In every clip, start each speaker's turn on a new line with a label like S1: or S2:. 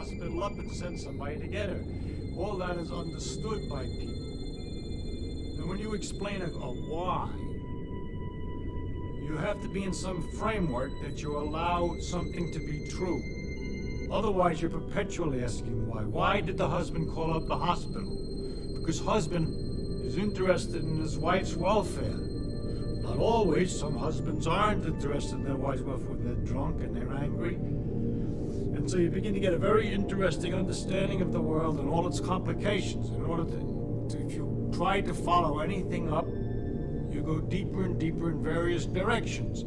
S1: hospital up and send somebody to get her. All that is understood by people. And when you explain a why, you have to be in some framework that you allow something to be true. Otherwise, you're perpetually asking why. Why did the husband call up the hospital? Because husband is interested in his wife's welfare. Not always. Some husbands aren't interested in their wife's welfare when they're drunk and they're angry. And so you begin to get a very interesting understanding of the world and all its complications. In order to if you try to follow anything up, you go deeper and deeper in various directions.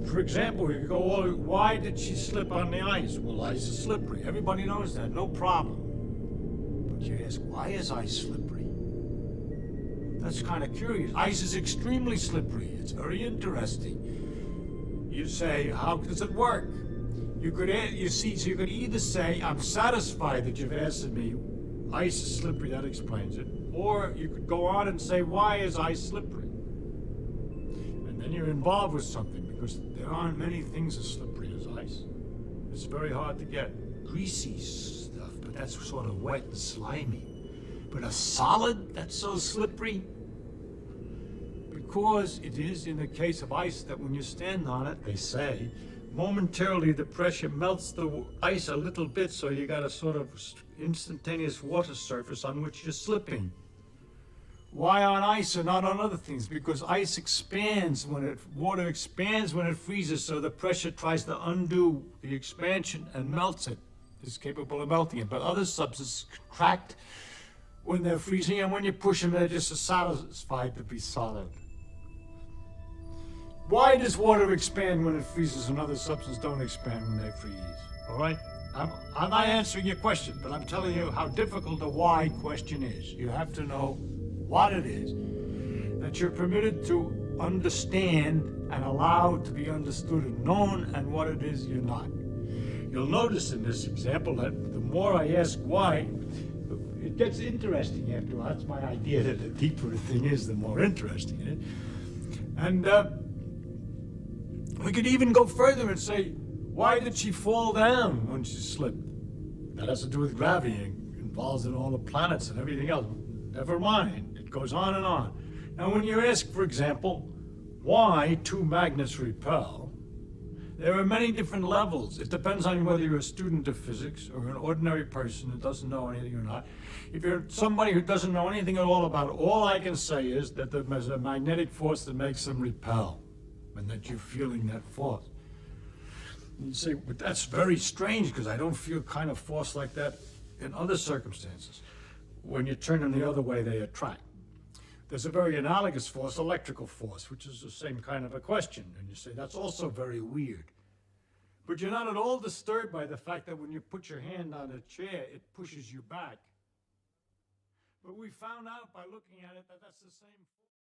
S1: For example, you go, why did she slip on the ice? Well, ice is slippery. Everybody knows that, no problem. But you ask, why is ice slippery? That's kind of curious. Ice is extremely slippery. It's very interesting. You say, how does it work? You could either say, I'm satisfied that you've answered me, ice is slippery, that explains it. Or you could go on and say, why is ice slippery? And then you're involved with something, because there aren't many things as slippery as ice. It's very hard to get greasy stuff, but that's sort of wet and slimy. But a solid that's so slippery, because it is in the case of ice that when you stand on it, they say, momentarily the pressure melts the ice a little bit, so you got a sort of instantaneous water surface on which you're slipping. Why on ice and not on other things? Because ice expands water expands when it freezes, so the pressure tries to undo the expansion and melts it. It's capable of melting it. But other substances contract when they're freezing, and when you push them, they're just satisfied to be solid. Why does water expand when it freezes and other substances don't expand when they freeze? All right? I'm not answering your question, but I'm telling you how difficult the why question is. You have to know what it is that you're permitted to understand and allowed to be understood and known, and what it is you're not. You'll notice in this example that the more I ask why, it gets interesting after all. That's my idea, that the deeper a thing is, the more interesting it is. And we could even go further and say, why did she fall down when she slipped? That has to do with gravity and involves in all the planets and everything else. Never mind, it goes on and on. Now when you ask, for example, why two magnets repel, there are many different levels. It depends on whether you're a student of physics or an ordinary person who doesn't know anything or not. If you're somebody who doesn't know anything at all about it, all I can say is that there's a magnetic force that makes them repel, and that you're feeling that force. And you say, but that's very strange, because I don't feel kind of force like that in other circumstances. When you turn them the other way, they attract. There's a very analogous force, electrical force, which is the same kind of a question. And you say, that's also very weird. But you're not at all disturbed by the fact that when you put your hand on a chair, it pushes you back. But we found out by looking at it that that's the same force.